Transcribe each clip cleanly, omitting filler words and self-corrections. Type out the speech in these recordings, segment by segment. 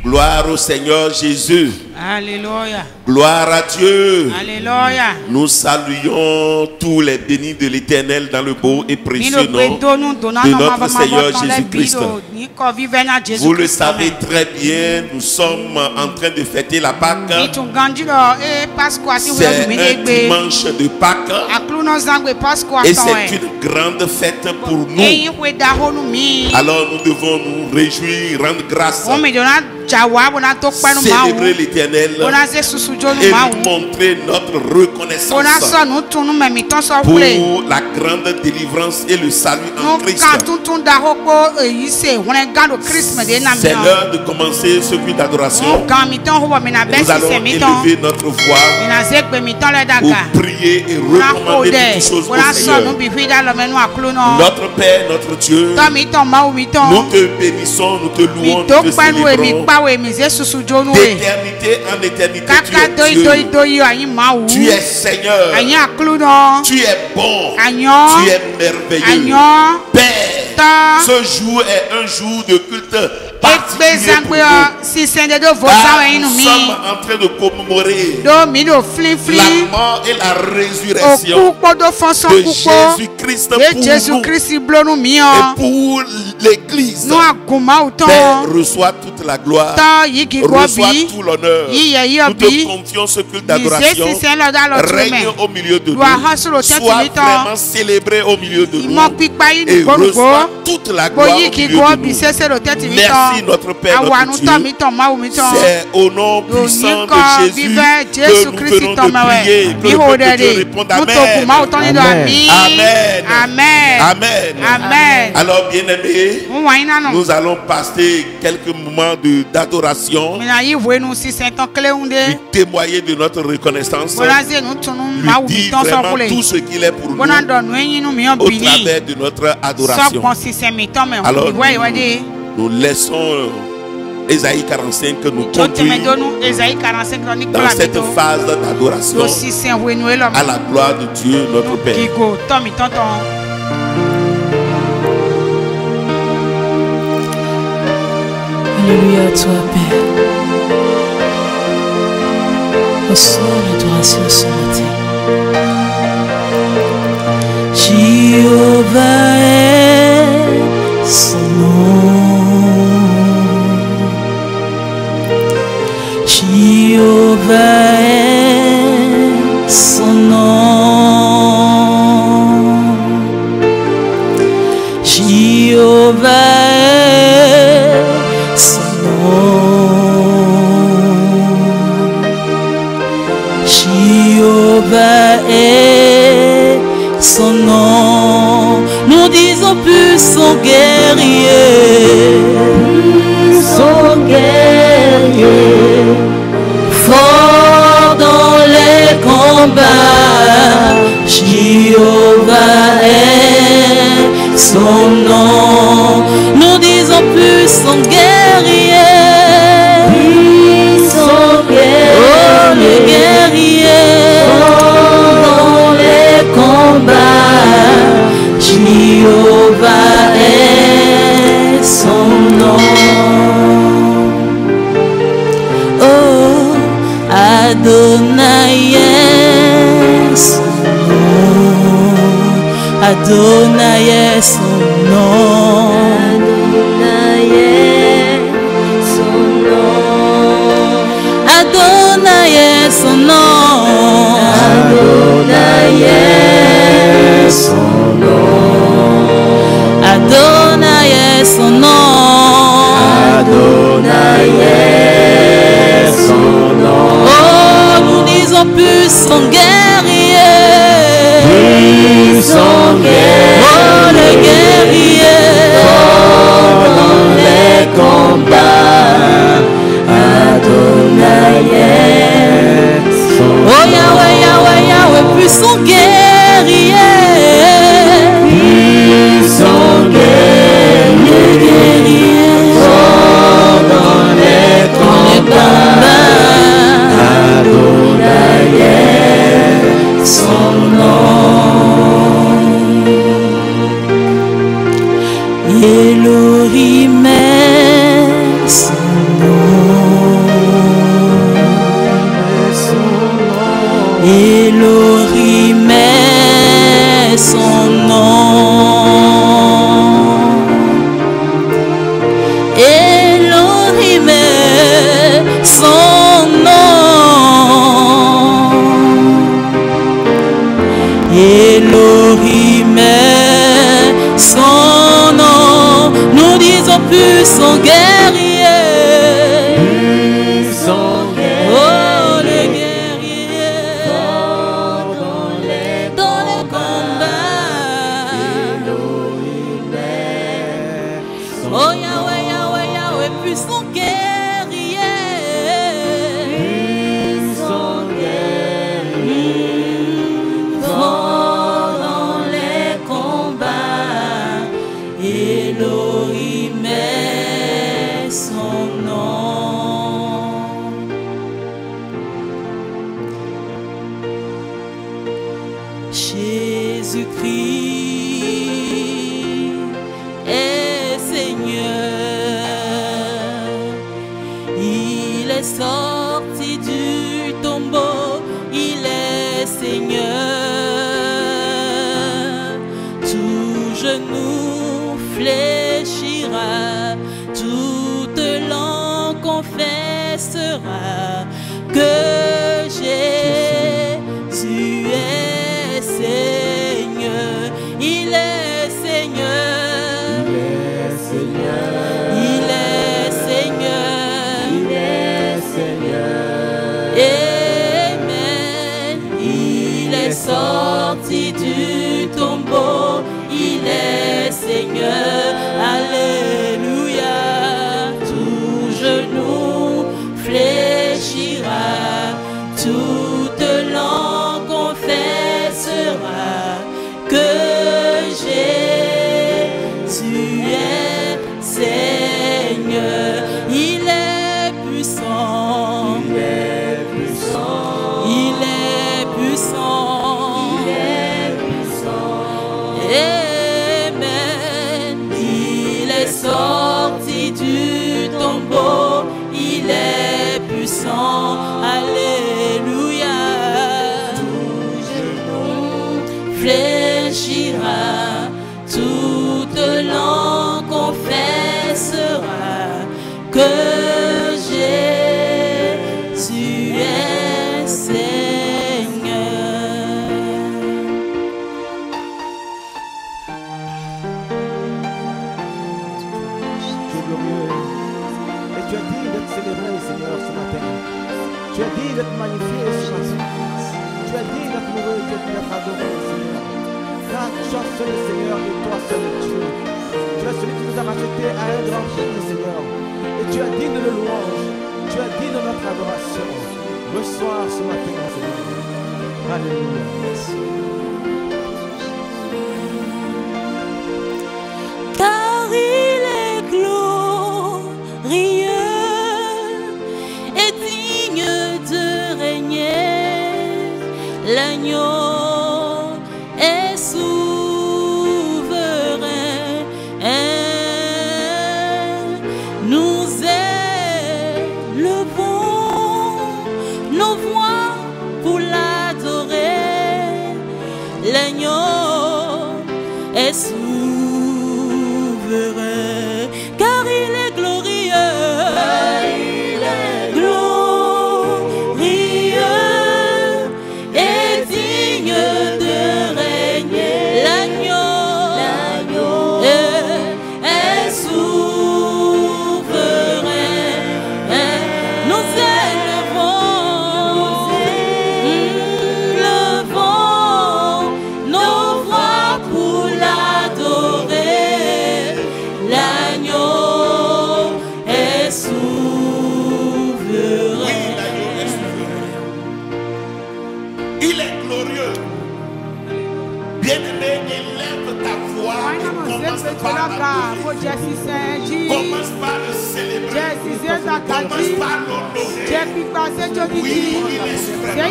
Gloire au Seigneur Jésus. Alléluia. Gloire à Dieu. Alléluia. Nous saluons tous les bénis de l'Éternel dans le beau et précieux nom de notre Seigneur Jésus-Christ. Vous le savez très bien, nous sommes en train de fêter la Pâque. C'est un dimanche de Pâques et c'est une grande fête pour nous. Alors nous devons nous réjouir, rendre grâce, célébrer l'Éternel et montrer notre reconnaissance pour la grande délivrance et le salut en Christ. C'est l'heure de commencer ce culte d'adoration. Nous allons élever notre voix pour prier et recommander toutes choses au Seigneur. Notre Père, notre Dieu, nous te bénissons, nous te louons, nous te célébrons. D'éternité en éternité, tu es Seigneur, tu es bon, tu es merveilleux. Père, ce jour est un jour de culte particulier pour nous. Nous sommes en train de commémorer la mort et la résurrection de Jésus-Christ pour nous et pour l'Église. Père, reçois toute la gloire, reçois tout l'honneur. Nous te confions ce culte d'adoration. Règne au milieu de nous. Sois vraiment célébré au milieu de nous. Et reçois toute la gloire au milieu de nous. Merci notre Père, notre Dieu. C'est au nom puissant de Jésus que nous venons de prier. Que le peuple de Dieu réponde Amen. Amen. Amen. Amen. Amen. Alors bien-aimés, nous allons passer quelques moments d'adoration, lui témoigner de notre reconnaissance, lui dire vraiment tout ce qu'il est pour nous au travers de notre adoration. Alors nous laissons Ésaïe 45 que nous conduire dans cette phase d'adoration à la gloire de Dieu notre Père. Alléluia à toi, Père. Reçois l'adoration ce matin. Jéhovah est son nom. Jéhovah est son nom. Jéhovah est son nom. Jéhovah est son nom. Nous disons puissant guerrier, puissant guerrier, fort dans les combats. Jéhovah est son nom. Nous disons puissant guerrier, puissant guerrier, oh le guerrier, fort dans les combats. Jéhovah est son nom. Oh, Adonai est son nom. Adonai est son nom. Adonai est son nom. Adonai est son nom. Adonai est son nom. Adonai est son nom. Adonai est son nom. Oh, nous disons puissant guerrier, puissant guerrier, oh le guerrier, fort dans les combats. Adonai est son nom. Oh Yahweh, Yahweh, Yahweh, puissant guerrier, puissant guerrier, guerrier, fort dans les combats. Adonai est son nom. Elohim est son nom. puissants guerriers, oh les guerriers, dans les combats, oh Yahweh, Yahweh, Yahweh, puissants guerriers, dans les combats, Elohim est son nom. Jésus-Christ est Seigneur. Il est sorti du tombeau, il est Seigneur. Tout genou fléchira, toute langue confessera que Jésus est Seigneur. Il est Seigneur. Il est Seigneur. Amen. Il est sorti du tombeau, il est Seigneur. Alléluia. Tout genou fléchira, toute langue confessera que Jésus est Seigneur. Il est puissant. Il est puissant. Il est puissant. Il est puissant. Amen. Il est sorti du tombeau, il est puissant. Alléluia. Tout genou fléchira, toute langue confessera que Jésus est Seigneur. Tu es glorieux. Et tu es digne d'être célébré, Seigneur, ce matin. Tu es digne d'être magnifié ce matin. Tu es digne d'être loué, tu es digne d'être adoré, Seigneur. Car tu es seul le Seigneur et toi seul le Dieu. Tu es celui qui nous a rachetés à un grand prix, Seigneur. Et tu es digne de louange. Tu es digne de notre adoration. Reçois ce matin, Seigneur. Alléluia. Car il est glorieux et digne de régner. L'agneau est souverain. Nous élevons nos voix pour l'adorer. L'agneau est souverain, car il est glorieux. Il est glorieux et digne de régner. L'agneau est souverain. Nous levons nos voix pour l'adorer. L'agneau est souverain. Il est glorieux. Bien-aimé, élève ta voix et commence par l'adorer. Commence par le célébrer. Commence par l'honorer. Oui, il est souverain.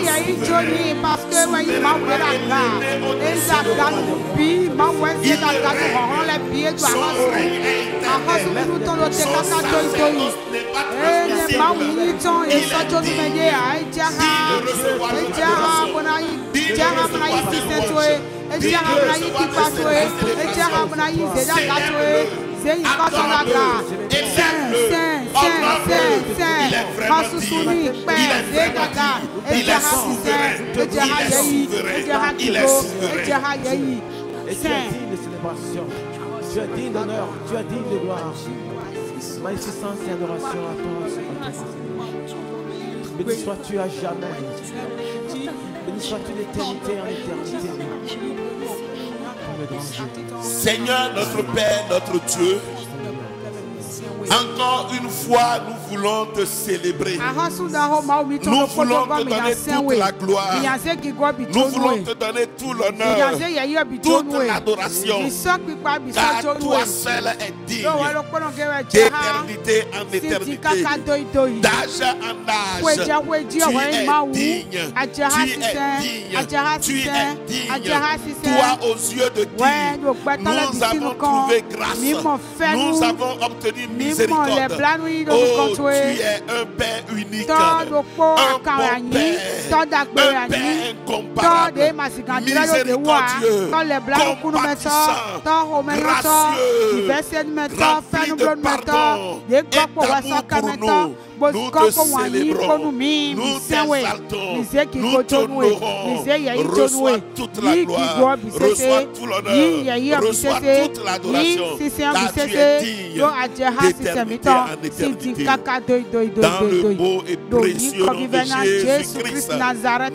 Parce que moi, il m'a ouvert la gare. Et ça gagne le pays. M'a ouvert la gare. On les pieds du arrasou. Arrasou, nous t'en avons des caca de l'Itoï. Et les m'a ouvert ton et ça te dit, mais il y a un diara. Et diara, on a eu. Diara, on a eu qui s'est tué. Et diara, on a eu qui pas tué. Et diara, on a eu des gars tués. C'est une façon la grâce. Saint. Masusouni, Père, Zégaga, et Djara Saint, et Djara Yahi, et Djara Kiko, et Djara Yahi. Et tu es digne de célébration. Tu es digne d'honneur. Tu es digne de gloire. Magnificence et adoration à toi, Seigneur. Béni sois-tu à jamais. Béni sois-tu d'éternité en éternité. Seigneur, notre Père, notre Dieu, encore une fois, nous voulons te célébrer. Nous voulons te donner toute la gloire. Nous voulons te donner tout l'honneur, toute l'adoration. Car toi seul est digne d'éternité en éternité, d'âge en âge. Tu es digne. Tu es digne. Toi, aux yeux de qui nous avons trouvé grâce. Nous avons obtenu miséricorde. Oh, tu es un Père unique, un bon Père, un Père incomparable, miséricordieux, compatissant, gracieux, rempli de pardon et d'amour pour nous. Nous te célébrons, nous t'exaltons, nous t'honorons. Reçois toute la gloire, reçois tout l'honneur, reçois toute l'adoration, car tu es digne d'éternité en éternité. Dans le beau et précieux nom de Jésus-Christ,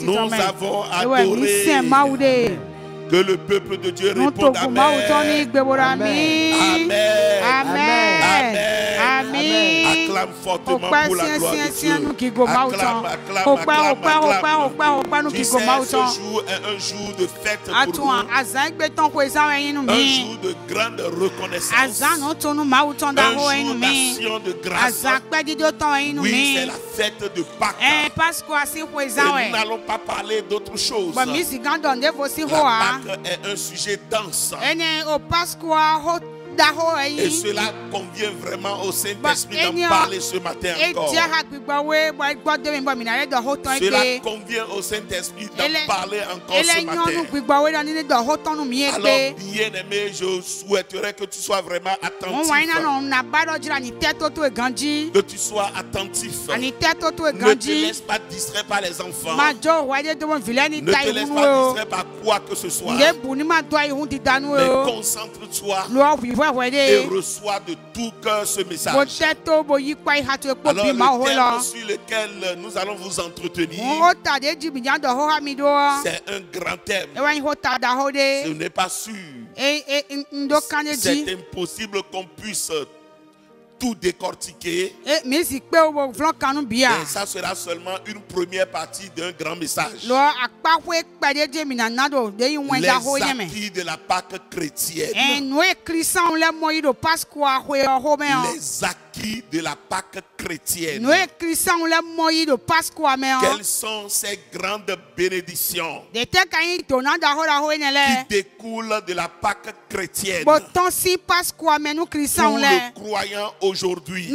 nous avons adoré. Que le peuple de Dieu réponde Amen. Amen. Amen. Amen. Acclame fortement pour la gloire de Dieu. Acclame. Tu sais, ce jour est un jour de fête pour nous. Un jour de grande reconnaissance. Un jour d'action de grâce. Oui, c'est la fête de Pâques. Et nous n'allons pas parler d'autre chose. La Pâques est un sujet dense. Et cela convient vraiment au Saint-Esprit d'en parler ce matin encore. Cela convient au Saint-Esprit d'en parler encore ce matin. Alors, bien-aimé, je souhaiterais que tu sois vraiment attentif. Que tu sois attentif. Ne te laisse pas distraire par les enfants. Ne te laisse pas distraire par quoi que ce soit. Mais concentre-toi et reçois de tout cœur ce message. Alors, le thème sur lequel nous allons vous entretenir, c'est un grand thème. Ce n'est pas sûr. C'est impossible qu'on puisse tout décortiquer. Et ça sera seulement une première partie d'un grand message. Les acquis de la Pâque chrétienne. Les acquis de la Pâque chrétienne. Quelles sont ces grandes bénédictions qui découlent de la Pâque chrétienne pour le croyant aujourd'hui?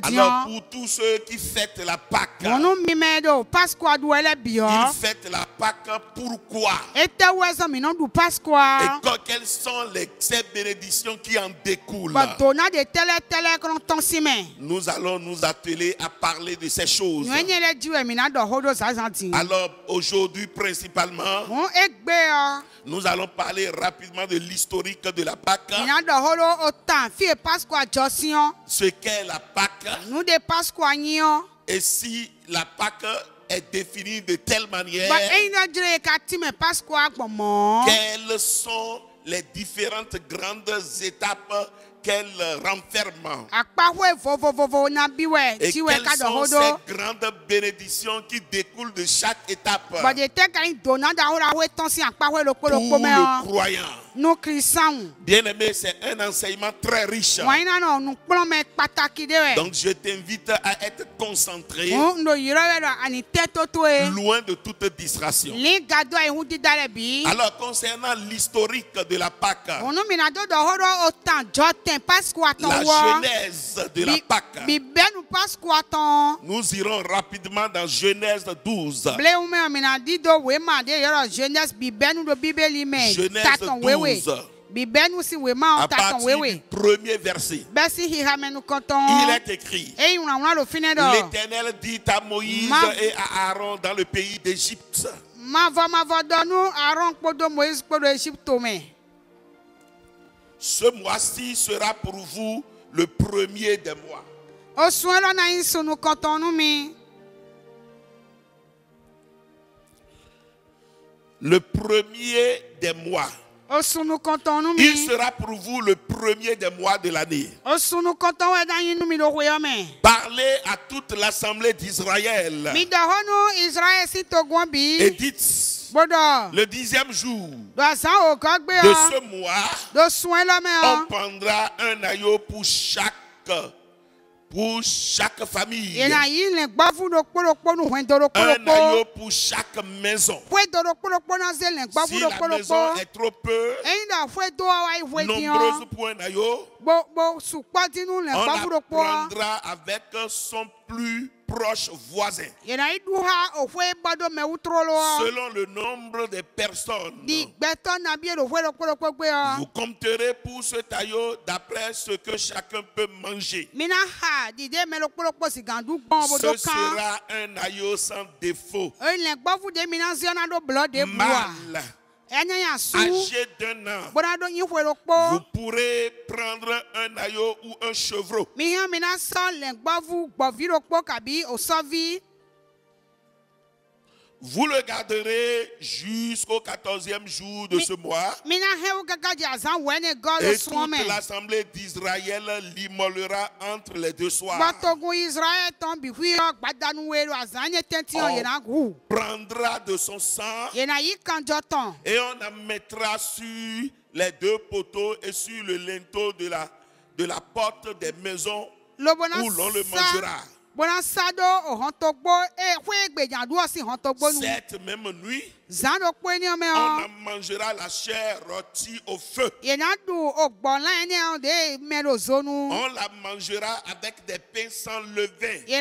Alors pour tous ceux qui fêtent la Pâque, ils fêtent la Pâque pourquoi? Et quelles sont ces bénédictions qui en découlent? Nous allons nous atteler à parler de ces choses. Alors aujourd'hui principalement, nous allons parler rapidement de l'historique de la Pâque. Ce qu'est la Pâque. Et si la Pâque est définie de telle manière, quelles sont les différentes grandes étapes qu'elle renferme? Et quelles sont ces grandes bénédictions qui découlent de chaque étape pour le croyant? Bien aimé, c'est un enseignement très riche. Donc je t'invite à être concentré, loin de toute distraction. Alors concernant l'historique de la Pâque, la genèse de la Pâque, nous irons rapidement dans Genèse 12. Genèse 12. À partir du premier verset, il est écrit: l'Éternel dit à Moïse et à Aaron dans le pays d'Égypte. Ce mois-ci sera pour vous le premier des mois. Le premier des mois. Il sera pour vous le premier des mois de l'année. Parlez à toute l'assemblée d'Israël. Et dites, le 10e jour de ce mois, on prendra un agneau pour chaque famille. Un agneau pour chaque maison. Si la maison est trop peu nombreuse pour un agneau, on la prendra avec son plus proche voisin. Selon le nombre de personnes, vous compterez pour ce agneau d'après ce que chacun peut manger. Ce sera un agneau sans défaut, mâle, âgé d'1 an. Vous pourrez prendre un agneau ou un chevreau. Vous le garderez jusqu'au 14e jour de ce mois. Et toute l'assemblée d'Israël l'immolera entre les deux soirs. On prendra de son sang et on en mettra sur les deux poteaux et sur le linteau de la porte des maisons où l'on le mangera. Cette même nuit, on en mangera la chair rôtie au feu. On la mangera avec des pains sans levain et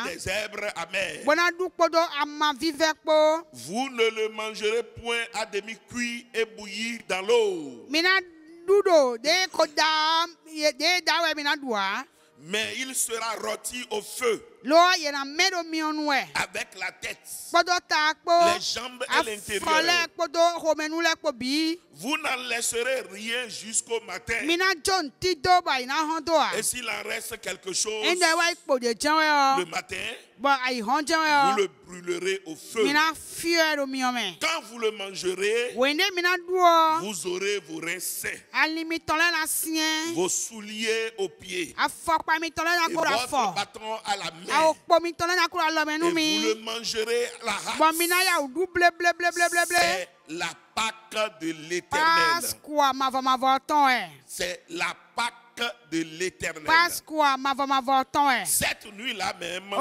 des herbes amères. Vous ne le mangerez point à demi-cuit et bouilli dans l'eau. Mais il sera rôti au feu avec la tête, les jambes et l'intérieur. Vous n'en laisserez rien jusqu'au matin. Et s'il en reste quelque chose le matin, vous le brûlerez au feu. Quand vous le mangerez, vous aurez vos reins sains, vos souliers aux pieds, et votre bâton à la main. Et vous le mangerez à la hâte. C'est la Pâque de l'Éternel. C'est la Pâque de l'Éternel. Cette nuit-là même, je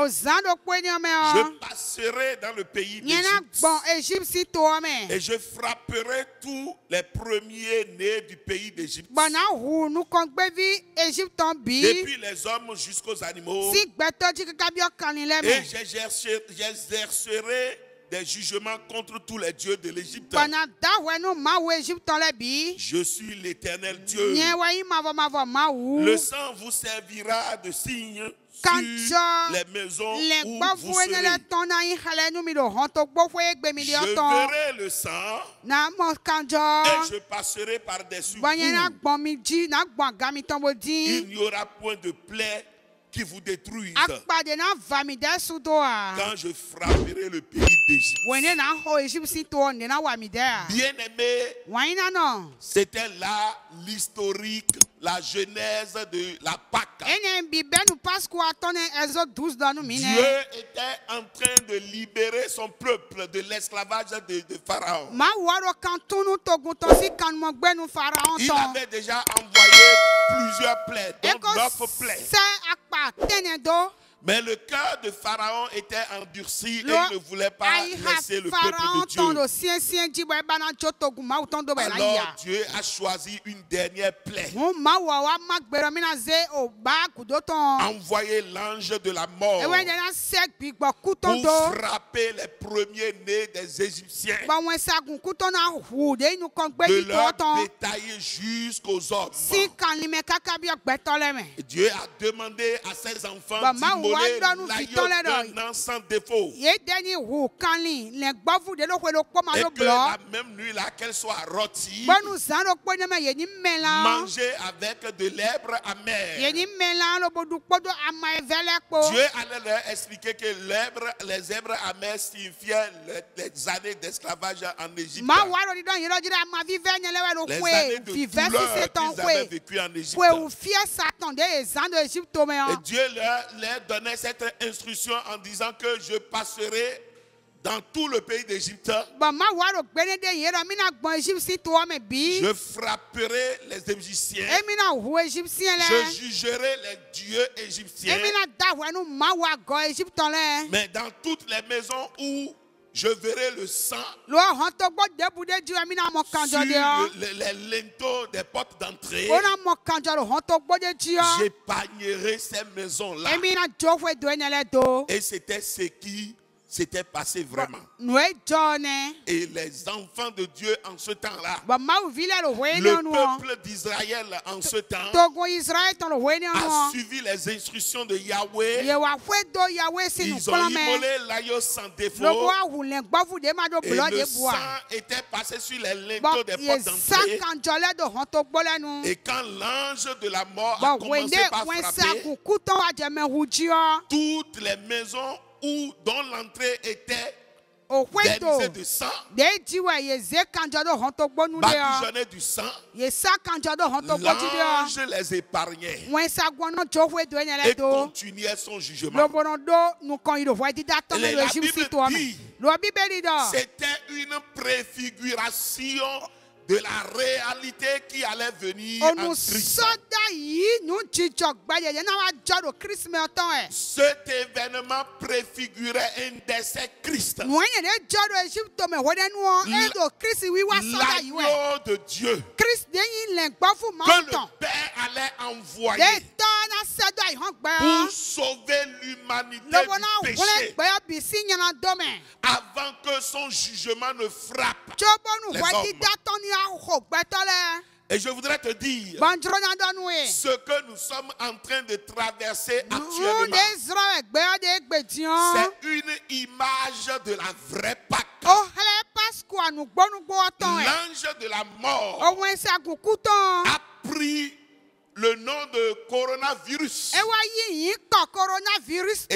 passerai dans le pays d'Égypte et je frapperai tous les premiers-nés du pays d'Égypte, depuis les hommes jusqu'aux animaux, et j'exercerai des jugements contre tous les dieux de l'Égypte. Je suis l'Éternel Dieu. Le sang vous servira de signe sur les maisons où vous serez. Je verrai le sang et je passerai par-dessus vous. Il n'y aura point de plaie qui vous détruisent quand je frapperai le pays d'Égypte. Bien-aimé, c'était là l'historique, la genèse de la Pâque. Dieu était en train de libérer son peuple de l'esclavage de Pharaon. Il avait déjà envoyé plusieurs plaies, donc 9 plaies. Mais le cœur de Pharaon était endurci et il ne voulait pas laisser le peuple de Dieu. Alors Dieu a choisi une dernière plaie. Envoyé l'ange de la mort pour frapper les premiers-nés des Égyptiens, de leur détailler jusqu'aux hommes. Dieu a demandé à ses enfants d'immoler donné l'agneau d'un an sans défaut. Et que la même nuit là, qu'elle soit rôtie, mangée avec de l'herbe amère. Dieu allait leur expliquer que les herbes amères signifiaient les années d'esclavage en Égypte. Les années de douleur qu'ils avaient vécues en Égypte. Et Dieu leur donnait cette instruction en disant que je passerai dans tout le pays d'Égypte. Je frapperai les Égyptiens. Je jugerai les dieux égyptiens. Mais dans toutes les maisons où je verrai le sang sur les linteaux des portes d'entrée, j'épargnerai ces maisons-là. Et c'était ce qui s'était passé vraiment. Et les enfants de Dieu en ce temps-là, le peuple d'Israël en ce temps, a suivi les instructions de Yahweh. Ils ont immolé l'agneau sans défaut. Et le sang était passé sur les linteaux des portes d'entrée. Et quand l'ange de la mort a commencé par frapper, toutes les maisons dont l'entrée était dénisée de sang, badigeonnée du sang, l'ange les épargnait et continuait son jugement. Et la Bible dit, c'était une préfiguration de la réalité qui allait venir en Christ. Cet événement préfigurait un décès Christ. L'agneau de Dieu que le Père allait envoyer pour sauver l'humanité du péché avant que son jugement ne frappe les hommes. Et je voudrais te dire ce que nous sommes en train de traverser actuellement. C'est une image de la vraie Pâque. L'ange de la mort a pris le nom de coronavirus. Et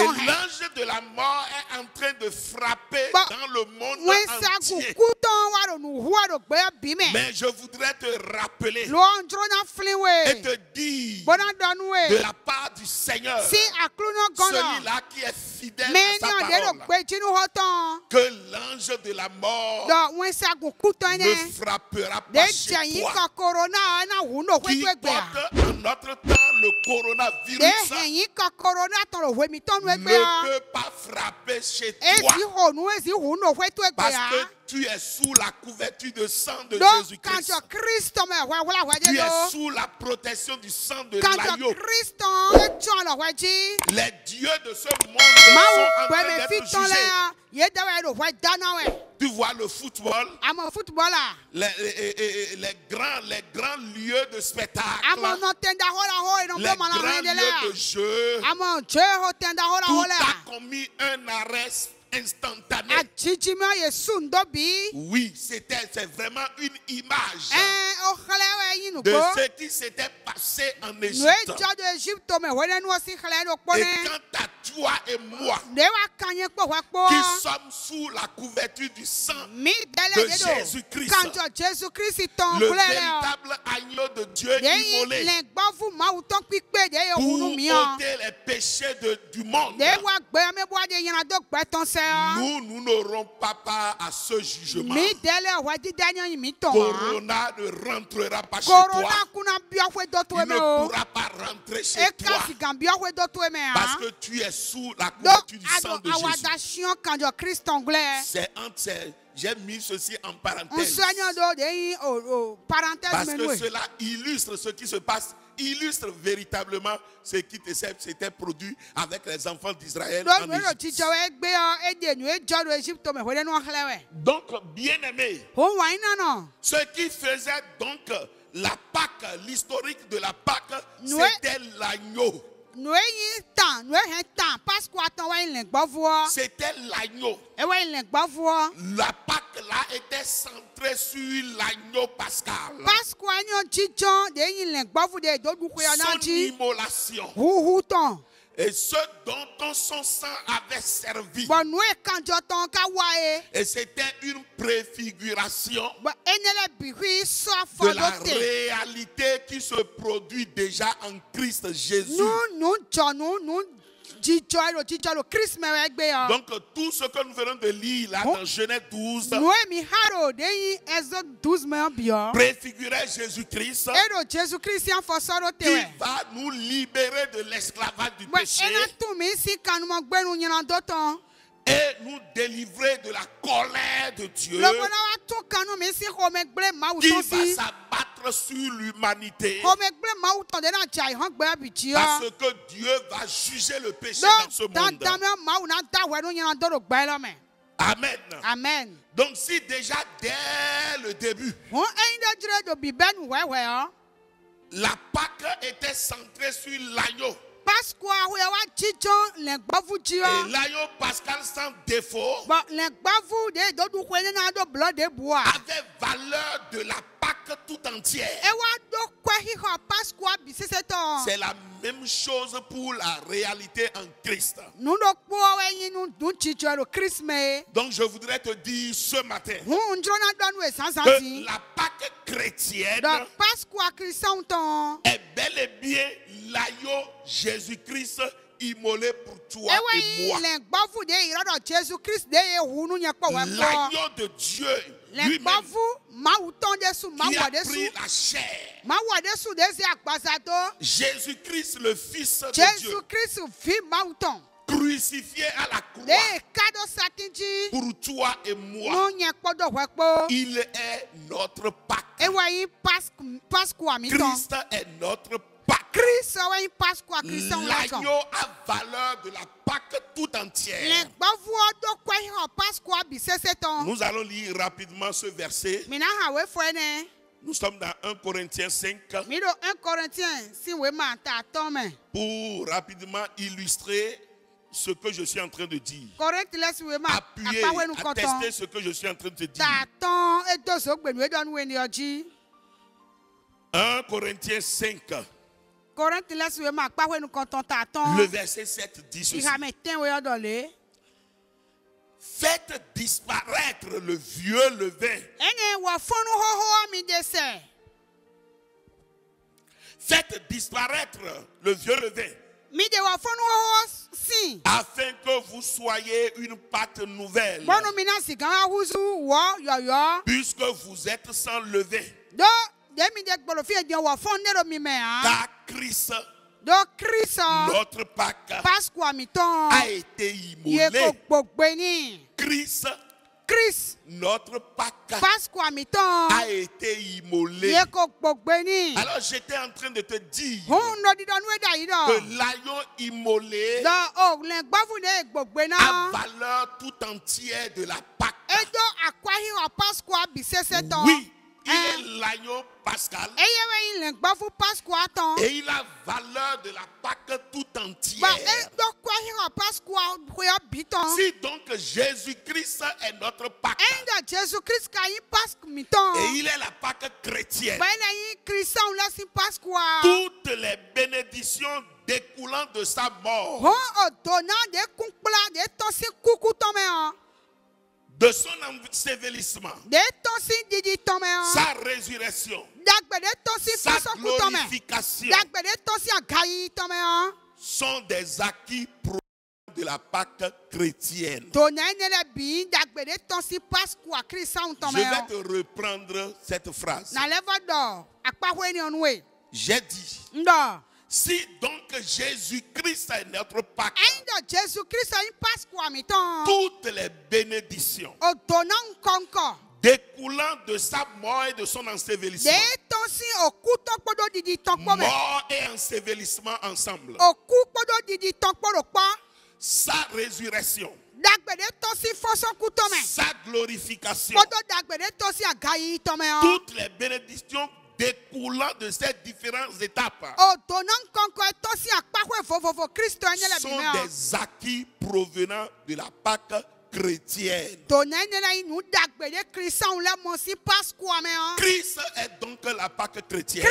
l'ange de la mort est en train de frapper dans le monde entier. Mais je voudrais te rappeler et te dire de la part du Seigneur, celui-là qui est fidèle à sa parole, que l'ange de la mort ne frappera pas chez toi, qui porte en notre temps le coronavirus ne peut pas frapper chez toi parce que tu es sous la couverture de sang de Jésus-Christ. Tu es sous la protection du sang de l'agneau. Les dieux de ce monde sont en train d'être jugés. Tu vois le football, les grands lieux de spectacle, les grands lieux de jeu, tout a commis un arrêt instantané. Oui, c'est vraiment une image de ce qui s'était passé en Égypte. Et quant à toi et moi, qui sommes sous la couverture du sang de Jésus-Christ, le véritable agneau de Dieu immolé pour ôter les péchés du monde, nous n'aurons pas part à ce jugement. Corona ne rentrera pas chez toi. Il ne pourra pas rentrer chez toi parce que tu es sous la couverture du sang de Jésus. J'ai mis ceci en parenthèse parce que cela illustre ce qui se passe, illustre véritablement ce qui s'était produit avec les enfants d'Israël en Égypte. Donc, bien-aimés, ce qui faisait donc la Pâque, l'historique de la Pâque, c'était l'agneau. C'était l'agneau. La Pâque là était centrée sur l'agneau pascal. Son immolation. Et ce dont son sang avait servi. Et c'était une préfiguration de la réalité qui se produit déjà en Christ Jésus. Donc tout ce que nous venons de lire là dans Genèse 12 préfigurait Jésus-Christ qui va nous libérer de l'esclavage du péché et nous délivrer de la colère de Dieu qui va s'abattre sur l'humanité parce que Dieu va juger le péché dans ce monde. Amen. Amen. Donc si déjà dès le début la Pâque était centrée sur l'agneau, et l'agneau pascal sans défaut avait valeur de la Pâque tout entière. C'est la même chose pour la réalité en Christ. Donc je voudrais te dire ce matin que la Pâque chrétienne est bel et bien l'agneau Jésus-Christ immolé pour toi et moi. L'agneau de Dieu lui-même qui a pris la chair. Jésus-Christ, le Fils de Dieu, crucifié à la croix pour toi et moi. Il est notre Pâque. Christ est notre Pâque. L'agneau a valeur de la Pâque tout entière. Nous allons lire rapidement ce verset. Nous sommes dans 1 Corinthiens 5 pour rapidement illustrer ce que je suis en train de dire. Appuyer, attester ce que je suis en train de dire. 1 Corinthiens 5. Le verset 7 dit ceci. Faites disparaître le vieux levain. Faites disparaître le vieux levain. Afin que vous soyez une pâte nouvelle. Puisque vous êtes sans levain. Car Christ, notre Pâque, a été immolé. Christ, notre Pâque, a été immolé. Alors j'étais en train de te dire que l'agneau immolé a valeur tout entière de la Pâque. Oui. Il est l'agneau pascal et il a valeur de la Pâque tout entière. Si donc Jésus-Christ est notre Pâque et il est la Pâque chrétienne, toutes les bénédictions découlant de sa mort, de son ensevelissement, sa résurrection, sa glorification sont des acquis de la Pâque chrétienne. Je vais te reprendre cette phrase. J'ai dit, si donc Jésus-Christ est notre Pâque, toutes les bénédictions découlant de sa mort et de son ensevelissement, mort et ensevelissement ensemble, sa résurrection, sa glorification, toutes les bénédictions découlant de ces différentes étapes sont des acquis provenant de la Pâque chrétienne. Christ est donc la Pâque chrétienne.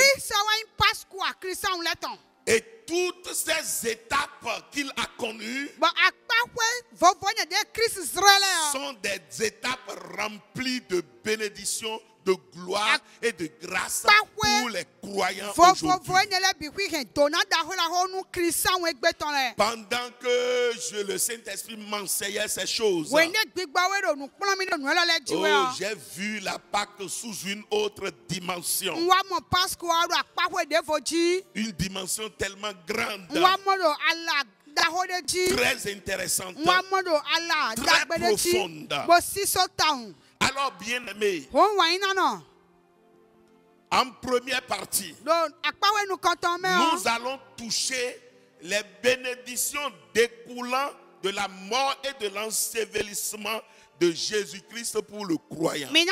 Et toutes ces étapes qu'il a connues sont des étapes remplies de bénédictions, de gloire et de grâce pour les croyants aujourd'hui. Pendant que le Saint-Esprit m'enseignait ces choses, j'ai vu la Pâque sous une autre dimension. Une dimension tellement grande, très intéressante, très profonde. Alors, bien-aimés, en première partie, nous allons toucher les bénédictions découlant de la mort et de l'ensevelissement de Jésus-Christ pour le croyant. Il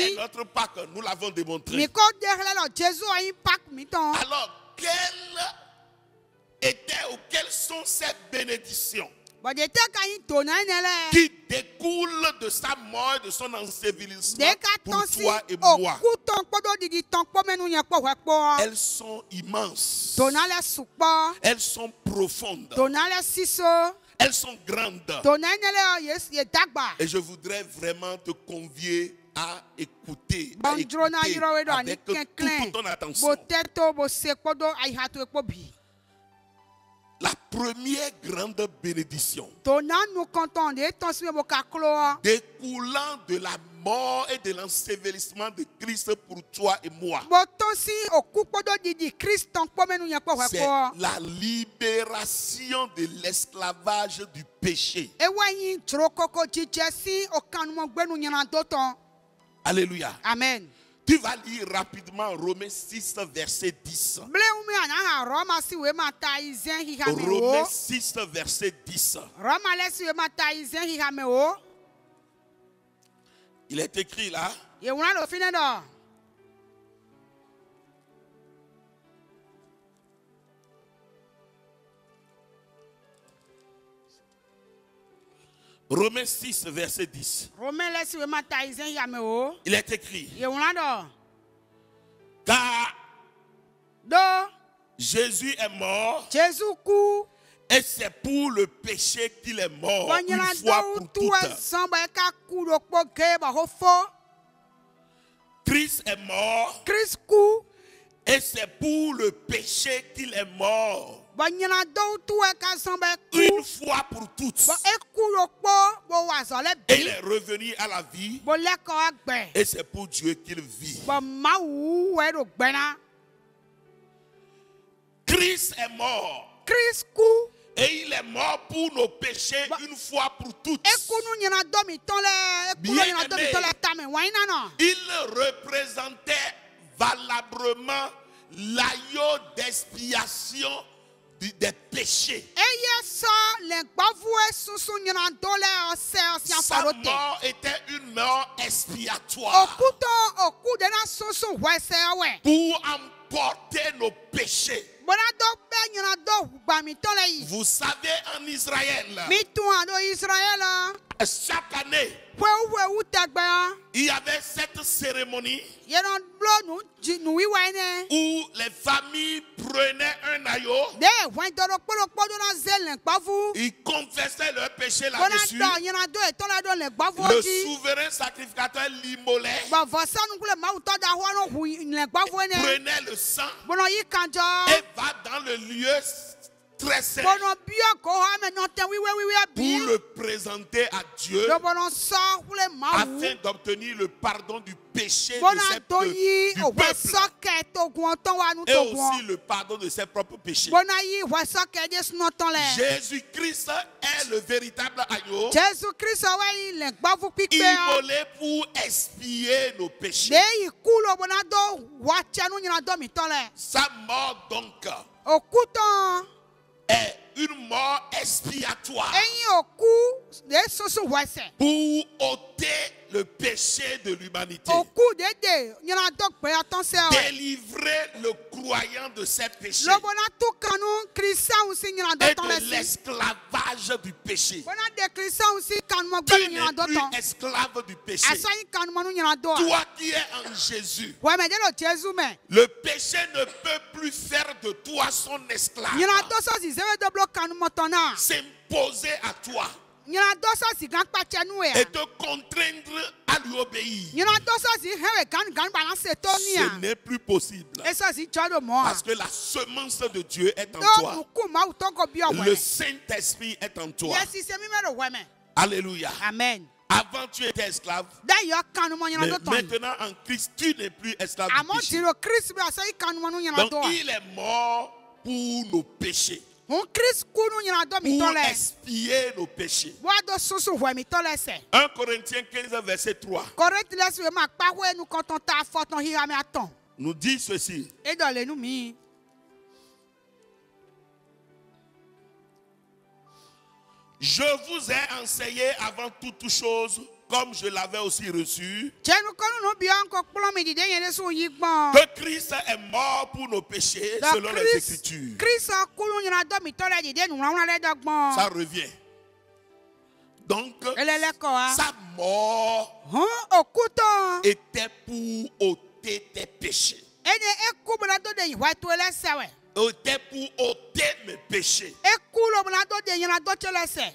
est notre Pâque, nous l'avons démontré. Alors, quelles sont ces bénédictions qui découlent de sa mort et de son ensevelissement pour toi et moi? Elles sont immenses. Elles sont profondes. Elles sont grandes. Et je voudrais vraiment te convier à écouter avec toute ton attention. La première grande bénédiction découlant de la mort et de l'ensevelissement de Christ pour toi et moi, c'est la libération de l'esclavage du péché. Alléluia. Amen. Tu vas lire rapidement Romains 6, verset 10. Romains 6, verset 10. Il est écrit là. Romains 6, verset 10. Il est écrit. Car Jésus est mort. Et c'est pour le péché qu'il est mort une fois pour toutes. Christ est mort. Et c'est pour le péché qu'il est mort une fois pour toutes. Et il est revenu à la vie. Et c'est pour Dieu qu'il vit. Christ est mort. Et il est mort pour nos péchés une fois pour toutes. Bien-aimé, il représentait valablement l'agneau d'expiation des péchés. Sa mort était une mort expiatoire pour emporter nos péchés. Vous savez, en Israël, chaque année, il y avait cette cérémonie où les familles prenaient un agneau, ils confessaient leur péché là-dessus, le souverain sacrificateur l'immolait, prenait le sang et va dans le lieu très saint pour le présenter à Dieu afin d'obtenir le pardon du péché du peuple et aussi le pardon de ses propres péchés. Jésus-Christ est le véritable agneau immolé pour expier nos péchés. Sa mort donc est une mort expiatoire pour ôter le péché de l'humanité. Délivrer le croyant de ses péchés et de l'esclavage du péché. Tu n'es plus esclave du péché. Toi qui es en Jésus, le péché ne peut plus faire de toi son esclave. S'imposer à toi et te contraindre à lui obéir. Ce n'est plus possible. Parce que la semence de Dieu est en toi. Le Saint-Esprit est en toi. Alléluia. Amen. Avant tu étais esclave. Mais maintenant en Christ tu n'es plus esclave du péché. Donc il est mort pour nos péchés. Pour expier nos péchés. 1 Corinthiens 15 verset 3 nous dit ceci. Je vous ai enseigné avant toute chose, comme je l'avais aussi reçu, que Christ est mort pour nos péchés selon les Écritures. Ça revient. Donc, sa mort était pour ôter tes péchés. Était pour ôter mes péchés.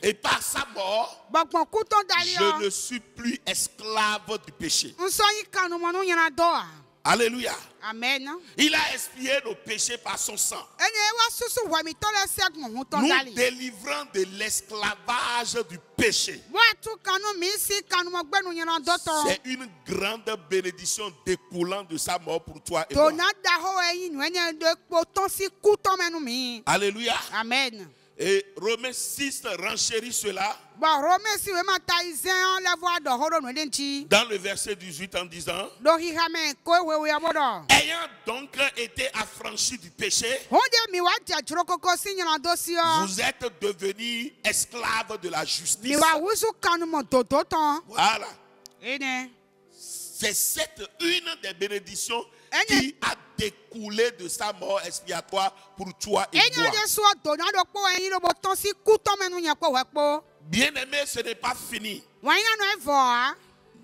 Et par sa mort, je ne suis plus esclave du péché. Alléluia. Amen. Il a expié nos péchés par son sang, nous délivrant de l'esclavage du péché. C'est une grande bénédiction découlant de sa mort pour toi et moi. Alléluia. Amen. Et Romains 6 renchérit cela dans le verset 18 en disant: ayant donc été affranchis du péché, vous êtes devenus esclaves de la justice. Voilà. C'est cette une des bénédictions qui a découlé de sa mort expiatoire pour toi et moi. Bien-aimé, ce n'est pas fini.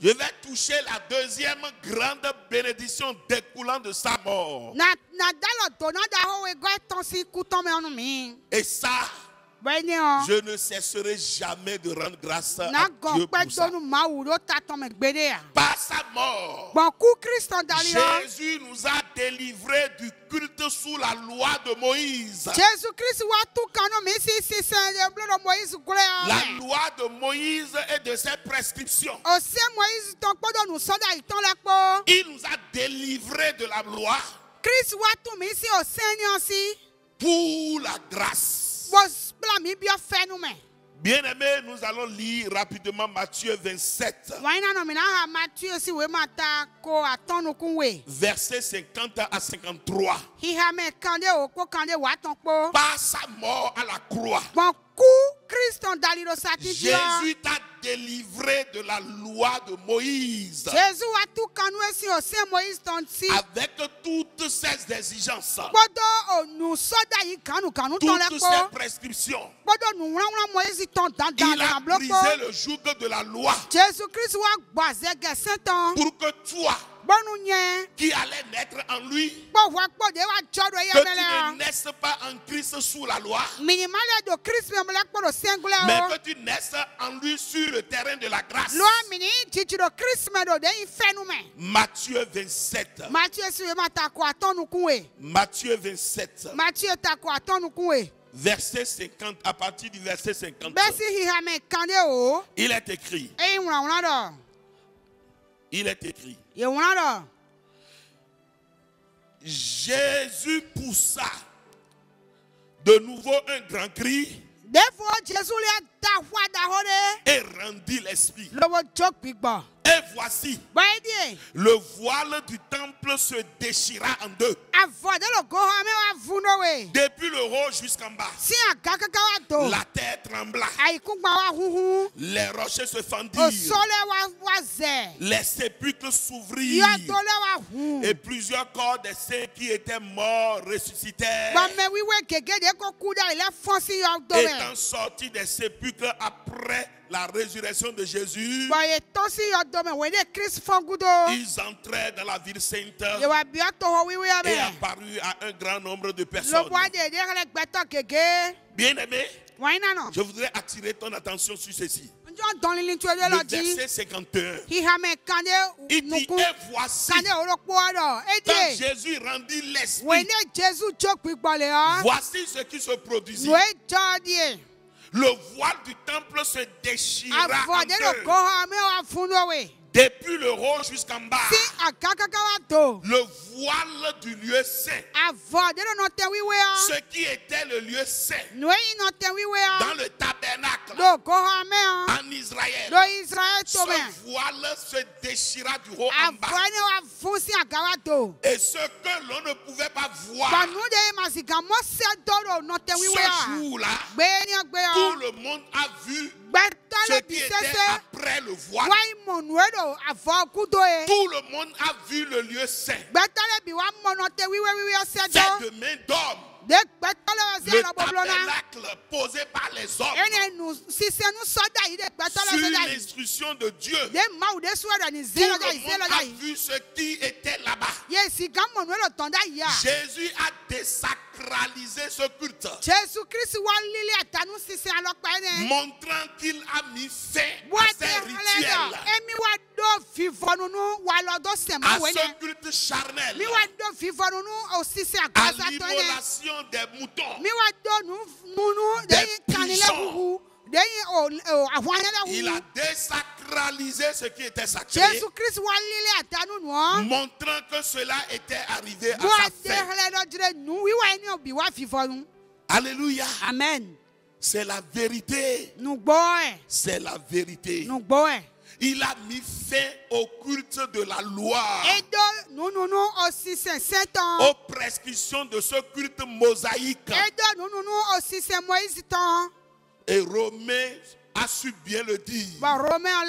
Je vais toucher la deuxième grande bénédiction découlant de sa mort. Et ça, je ne cesserai jamais de rendre grâce à Dieu pour ça. Par sa mort, Jésus nous a délivrés du culte sous la loi de Moïse. La loi de Moïse et de ses prescriptions. Il nous a délivrés de la loi pour la grâce. Bien-aimés, nous allons lire rapidement Matthieu 27, versets 50 à 53. Par sa mort à la croix, Jésus t'a délivré de la loi de Moïse avec toutes ses exigences, toutes ses prescriptions. Il a brisé le joug de la loi pour que toi qui allais naître en lui, que tu ne naisses pas en Christ sous la loi, mais que tu naisses en lui sur le terrain de la grâce. Matthieu 27. Matthieu 27. Verset 50, à partir du verset 50. Il est écrit. Il est écrit. Jésus poussa de nouveau un grand cri et rendit l'esprit. Et voici, le voile du temple se déchira en deux. Depuis le haut jusqu'en bas. La terre trembla. Les rochers se fendirent. Les sépulcres s'ouvrirent. Et plusieurs corps des saints qui étaient morts ressuscitèrent. Étant sortis des sépulcres après la résurrection de Jésus, ils entrèrent dans la ville sainte et apparurent à un grand nombre de personnes. Bien-aimé, je voudrais attirer ton attention sur ceci. Le verset 51. Il dit, et voici, quand Jésus rendit l'esprit, voici ce qui se produisit. Le voile du temple se déchira en deux. Depuis le haut jusqu'en bas, le voile du lieu saint, ce qui était le lieu saint, dans le tabernacle, en Israël, ce voile se déchira du haut en bas. Et ce que l'on ne pouvait pas voir, ce jour-là, tout le monde a vu ce qui était après le voile. Tout le monde a vu le lieu saint, fait de main d'homme. Le tabernacle posé par les hommes sur l'instruction de Dieu. Tout le monde a vu ce qui était là-bas. Jésus a désacralisé ce culte, montrant qu'il a mis fin à ces rituels, à ce culte charnel, à l'immolation des moutons, des pigeons. Il a désacralisé ce qui était sacré, montrant que cela était arrivé à sa fin. Alléluia. Amen. C'est la vérité. C'est la vérité. Il a mis fin au culte de la loi, aux prescriptions de ce culte mosaïque. Et Romain a su bien le dire. Dans Romains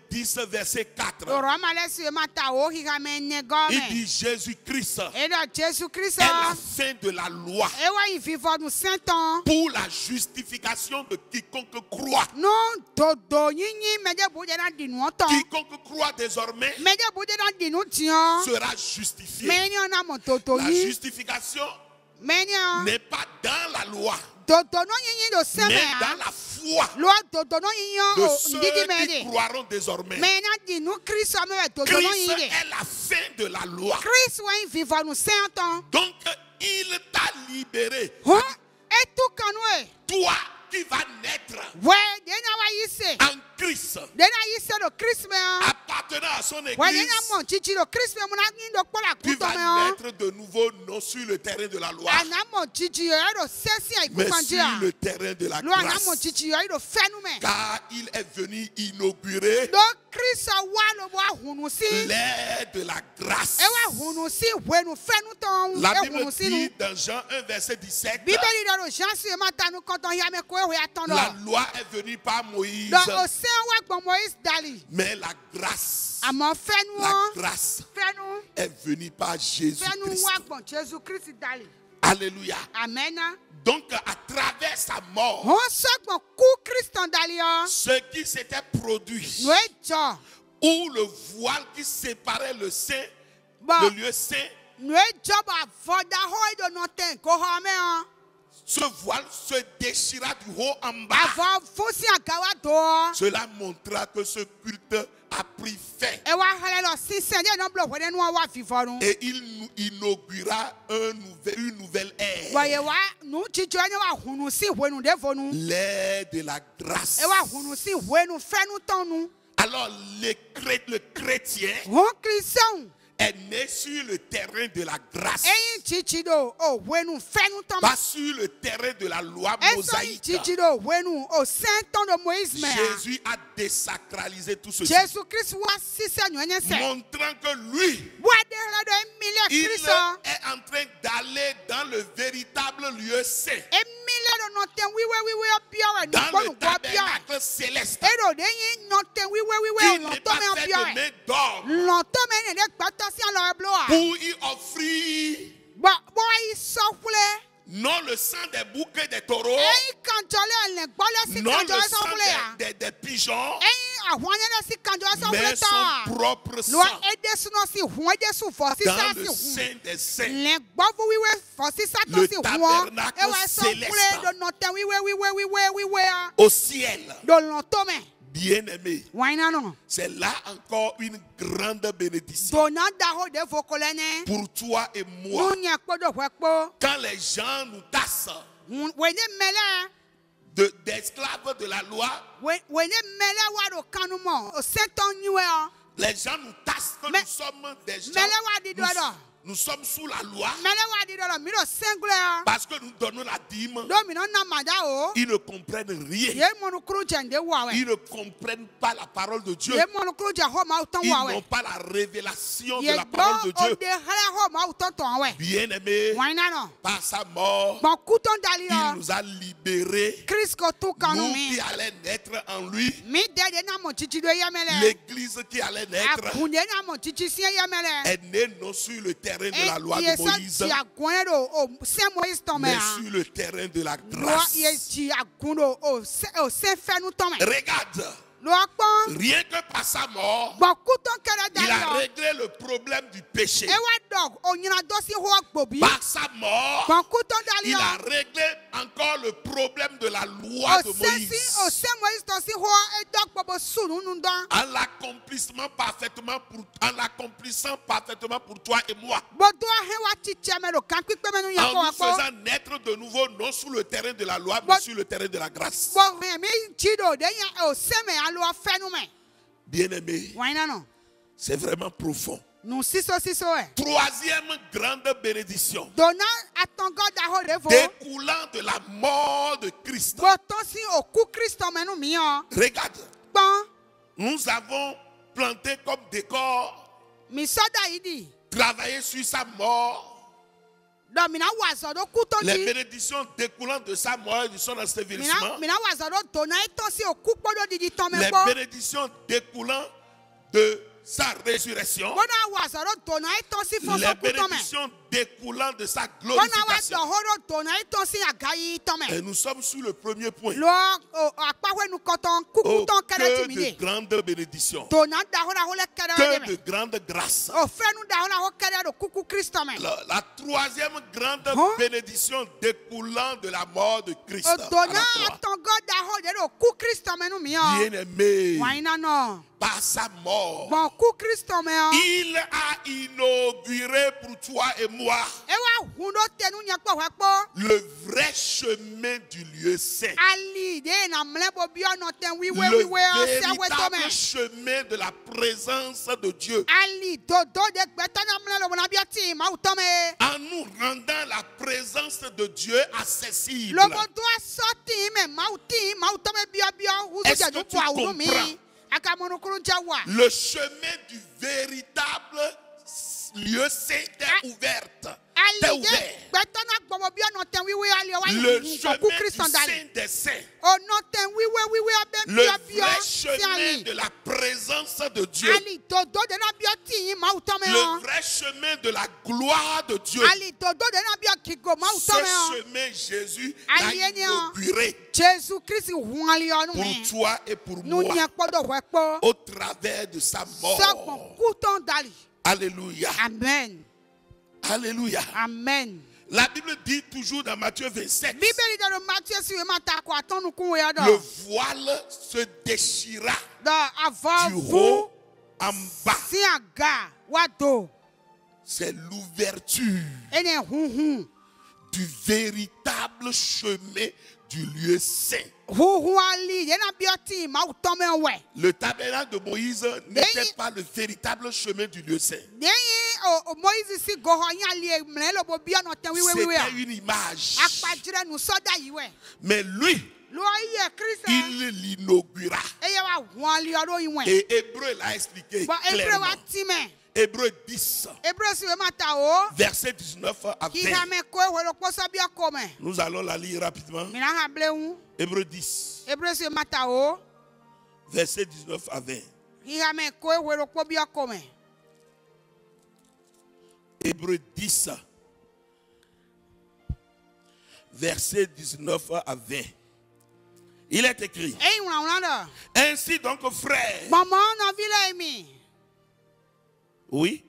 10, verset 4, il dit Jésus-Christ est la fin de la loi pour la justification de quiconque croit. Quiconque croit désormais sera justifié. La justification n'est pas dans la loi, mais dans la foi de ceux qui croiront désormais. Christ est la fin de la loi. Donc il t'a libéré. Toi qui vas naître en Christ, appartenant à son église, tu vas naître de nouveau non sur le terrain de la loi, mais sur le terrain de la grâce, car il est venu inaugurer l'ère de la grâce. La Bible dit dans Jean 1 verset 17, la loi est venue par Moïse, mais la grâce est venue par Jésus-Christ. Alléluia. Amen. Donc à travers sa mort, ce qui s'était produit, où le voile qui séparait le saint, le lieu saint, ce voile se déchira du haut en bas. Cela montra que ce culte a pris fin. Et il inaugura une nouvelle ère. L'ère de la grâce. Alors le chrétien est né sur le terrain de la grâce. Pas sur le terrain de la loi mosaïque. Jésus a désacralisé tout ceci. Montrant que lui, il est en train d'aller dans le véritable lieu saint. Dans le tabernacle céleste. Il n'est pas fait de main d'homme pour y offrir non le sang des boucs et des taureaux, non le sang des pigeons, mais son propre sang dans le sein des saints, le tabernacle céleste au ciel. Bien-aimé, c'est là encore une grande bénédiction pour toi et moi. Quand les gens nous tassent d'esclaves de la loi, les gens nous tassent que nous sommes des gens. Nous sommes sous la loi parce que nous donnons la dîme. Ils ne comprennent rien. Ils ne comprennent pas la parole de Dieu. Ils n'ont pas la révélation de la parole de Dieu. Bien-aimés, par sa mort, il nous a libérés. Nous qui allons naître en lui, l'église qui allait naître est née non sur le terrain de la loi de Moïse, mais sur le terrain de la grâce. Regarde, rien que par sa mort, il a réglé le problème du péché. Par sa mort, il a réglé encore le problème de la loi de Moïse. En l'accomplissant parfaitement pour toi et moi. En nous faisant naître de nouveau, non sur le terrain de la loi, mais sur le terrain de la grâce. Bien-aimé, c'est vraiment profond. Troisième grande bénédiction découlant de la mort de Christ. Regarde, nous avons planté comme décor, travaillé sur sa mort. Les bénédictions découlant de sa mort et de son ensevelissement. Les bénédictions découlant de sa résurrection. Les bénédictions découlant de sa glorification. Et nous sommes sur le premier point. Oh, que de grandes bénédictions. Que de grandes grâces. La troisième grande bénédiction découlant de la mort de Christ. Bien-aimé, par sa mort, il a inauguré pour toi et moi le vrai chemin du lieu saint. Le véritable chemin de la présence de Dieu. En nous rendant la présence de Dieu accessible. Est-ce que tu comprends? Le chemin du véritable lieu saint est ouvert. Le chemin du saint des saints. Le vrai chemin de la présence de Dieu. Le vrai chemin de la gloire de Dieu. Ce chemin, Jésus l'a inauguré pour toi et pour moi au travers de sa mort. Alléluia. Amen. Alléluia. Amen. La Bible dit toujours dans Matthieu 27, le voile se déchira du haut en bas. C'est l'ouverture du véritable chemin du lieu saint. Le tabernacle de Moïse n'était pas le véritable chemin du lieu saint. une image. Mais lui, il l'inaugura. Et Hébreu l'a expliqué clairement. Hébreu 10, verset 19 à 20. Nous allons la lire rapidement. Hébreu 10, verset 19 à 20. Hébreu 10, verset 19 à 20. Il est écrit: ainsi donc, frères, oui,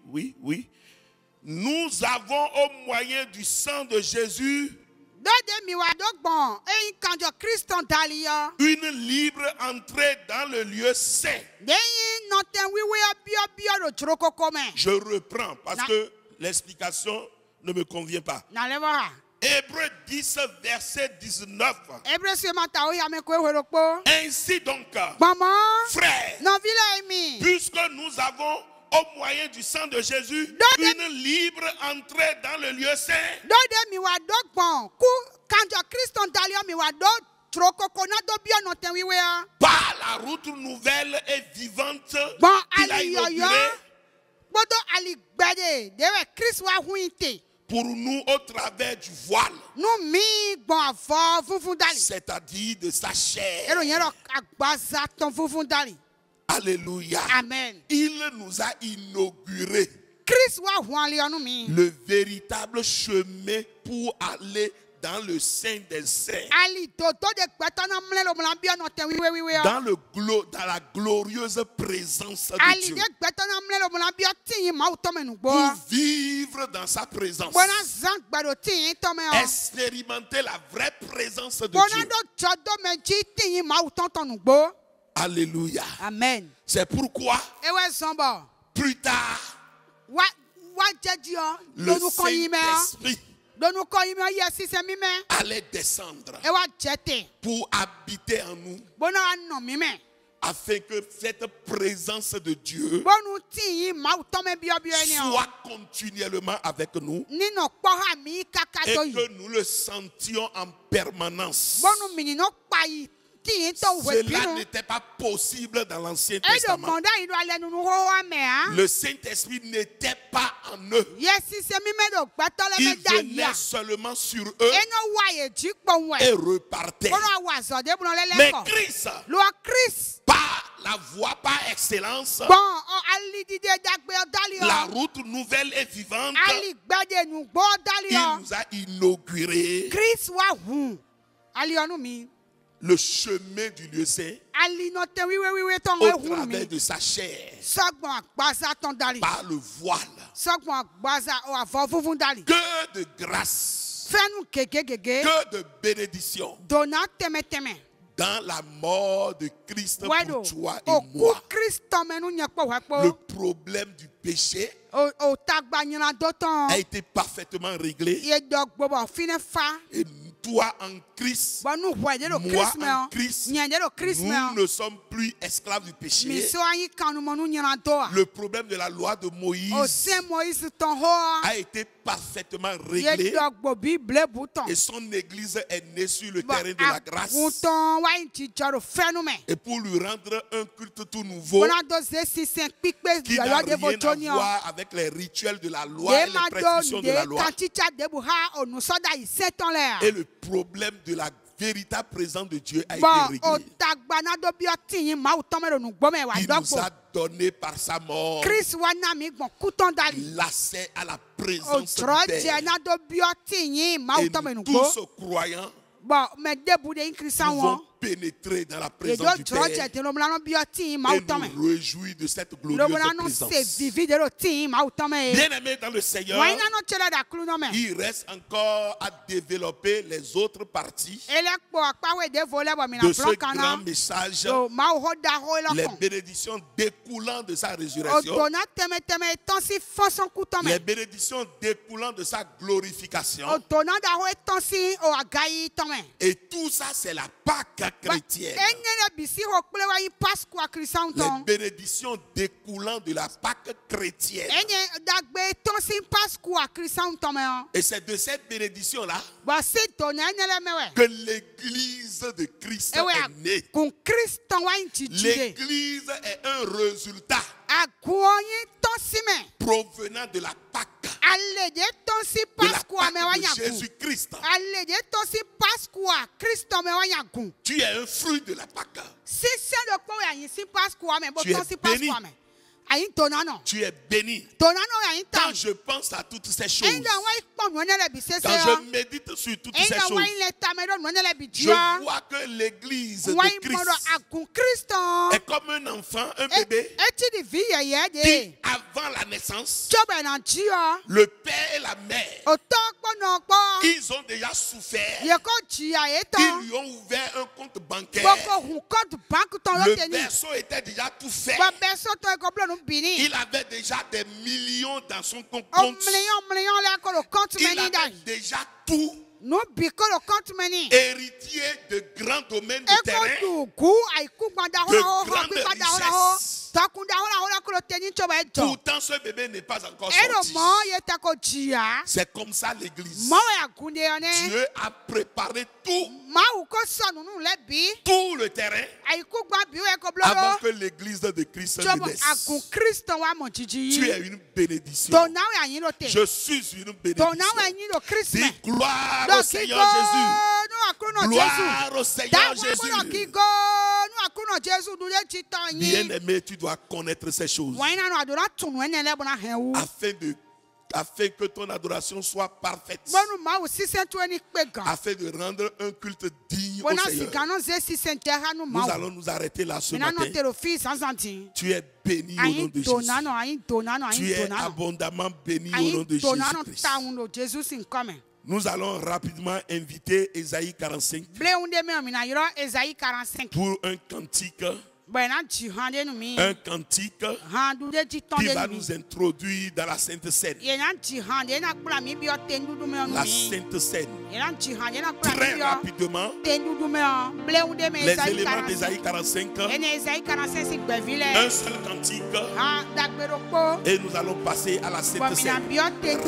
nous avons au moyen du sang de Jésus une libre entrée dans le lieu saint. Je reprends parce que l'explication ne me convient pas. Hébreux 10, verset 19. Ainsi donc, frères, puisque nous avons au moyen du sang de Jésus une libre entrée dans le lieu saint, par la route nouvelle et vivante qu'il a inaugurée pour nous au travers du voile, c'est-à-dire de sa chair. Alléluia. Amen. Il nous a inauguré le véritable chemin pour aller dans le Saint des Saints, dans la glorieuse présence de Dieu, pour vivre dans sa présence, expérimenter la vraie présence de Dieu. Alléluia. Amen. C'est pourquoi plus tard, le Saint-Esprit allait descendre pour habiter en nous, afin que cette présence de Dieu soit continuellement avec nous et que nous le sentions en permanence. Cela n'était pas possible dans l'Ancien Testament. Le Saint-Esprit n'était pas en eux. Il venait seulement sur eux et repartait. Mais Christ, par la voie par excellence, la route nouvelle et vivante, il nous a inauguré le chemin du lieu saint au travers de sa chair, par le voile. Que de grâce, que de bénédiction dans la mort de Christ pour toi et moi. Le problème du péché a été parfaitement réglé. Et toi en Christ, moi en Christ, nous ne sommes plus esclaves du péché. Le problème de la loi de Moïse a été parfaitement réglé et son église est née sur le terrain de la grâce. Et pour lui rendre un culte tout nouveau qui n'a rien à voir avec les rituels de la loi et les prescriptions de la loi. Et le problème de la véritable présence de Dieu a été réglé. Il nous a donné par sa mort l'accès à la présence du Père. Et nous tous croyants pouvons pénétrer dans la présence du Père et nous réjouir de cette glorieuse présence. Bien-aimés dans le Seigneur, il reste encore à développer les autres parties de ce grand message, les bénédictions découlant de sa résurrection, les bénédictions découlant de sa glorification. Et tout ça, c'est la Pâque chrétienne. Les bénédictions découlant de la Pâque chrétienne. Et c'est de cette bénédiction-là que l'Église de Christ est née. L'Église est un résultat provenant de la Pâque. De la Pâque de Jésus-Christ. Tu es un fruit de la Pâque. Tu es béni. Tu es béni. Quand je pense à toutes ces choses, quand je médite sur toutes ces choses, je vois que l'Église de Christ est comme un enfant, un bébé, qui avant la naissance, le père et la mère, ils ont déjà souffert. Ils lui ont ouvert un compte bancaire. Le berceau était déjà tout fait. Il avait déjà des millions dans son compte. Il avait déjà tout. Héritier de grands domaines de terrain, de grandes richesses. Pourtant, ce bébé n'est pas encore sorti. C'est comme ça l'Église. Dieu a préparé tout le terrain avant que l'Église de Christ ne naisse. Tu es une bénédiction. Je suis une bénédiction. Dis gloire au Seigneur Jésus. Gloire au Seigneur Jésus. Bien-aimé, tu dois connaître ces choses afin que ton adoration soit parfaite, afin de rendre un culte digne au Seigneur. Nous allons nous arrêter là ce matin. Tu es béni au nom de Jésus. Tu es abondamment béni au nom de Jésus-Christ. Nous allons rapidement inviter Ésaïe 45 pour un cantique. Un cantique qui va nous introduire dans la Sainte Seine. La Sainte Seine. Très rapidement, les éléments d'Ésaïe 45, un seul cantique, et nous allons passer à la Sainte Seine.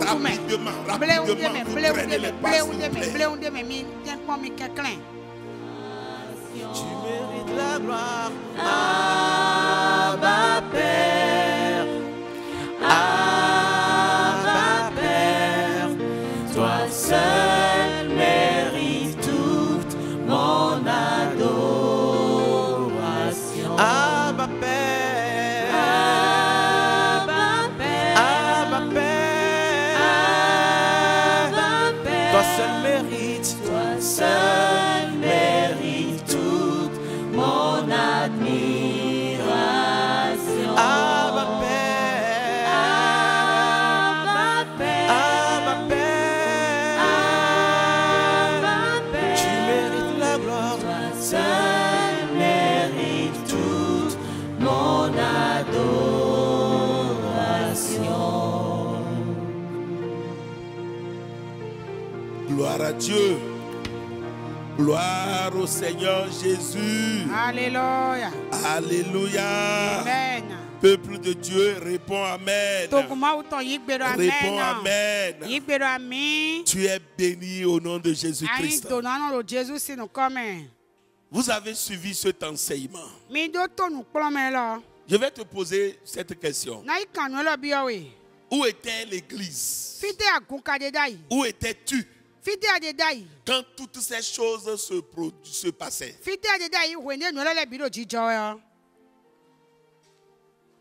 Rapidement, vous prenez les passes, Tu mérites la gloire, Abba Père, Abba Père, toi seul mérites toute mon adoration. Abba Père, Abba Père, Abba Père, Abba Père, toi seul mérites, toi seul mérites toute mon admiration. Abba Père, Abba Père, Abba Père, Abba Père, tu mérites la gloire, toi seul mérites toute mon adoration. gloire à Dieu. Gloire au Seigneur Jésus. Alléluia. Alléluia. Amen. Peuple de Dieu, réponds Amen. Réponds Amen. Tu es béni au nom de Jésus-Christ. Vous avez suivi cet enseignement. Je vais te poser cette question. Où était l'Église? Où étais-tu quand toutes ces choses se passaient?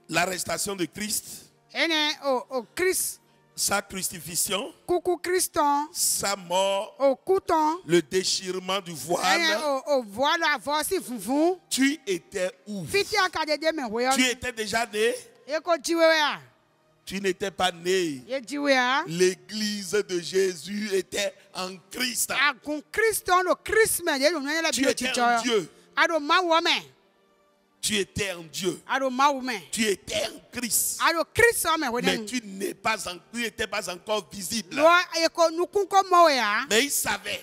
L'arrestation de Christ, sa crucifixion, sa mort, le déchirement du voile. Tu étais où? Tu étais déjà né? Tu n'étais pas né. L'Église de Jésus était en Christ. Tu étais en Dieu. Tu étais en Dieu. Tu étais en Christ. Mais tu n'étais pas encore visible. Mais il savait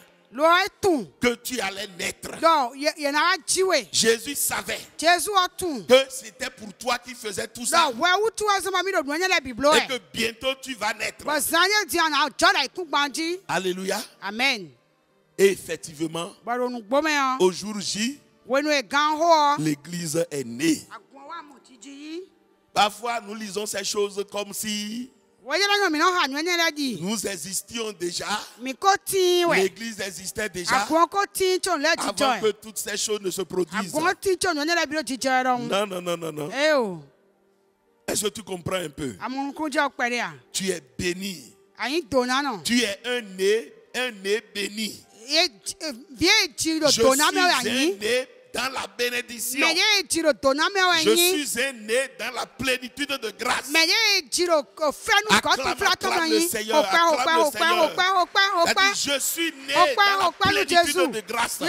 que tu allais naître. Jésus savait que c'était pour toi qui faisais tout ça. Et que bientôt tu vas naître. Alléluia. Amen. Et effectivement, au jour J, l'église est née. Parfois, nous lisons ces choses comme si nous existions déjà. L'église existait déjà avant que toutes ces choses ne se produisent. Non. Est-ce que tu comprends un peu? Tu es béni. Tu es un né béni. Je suis un né dans la bénédiction. Je suis un né dans la plénitude de grâce. Acclame le Seigneur. Je suis né dans la plénitude de grâce. Je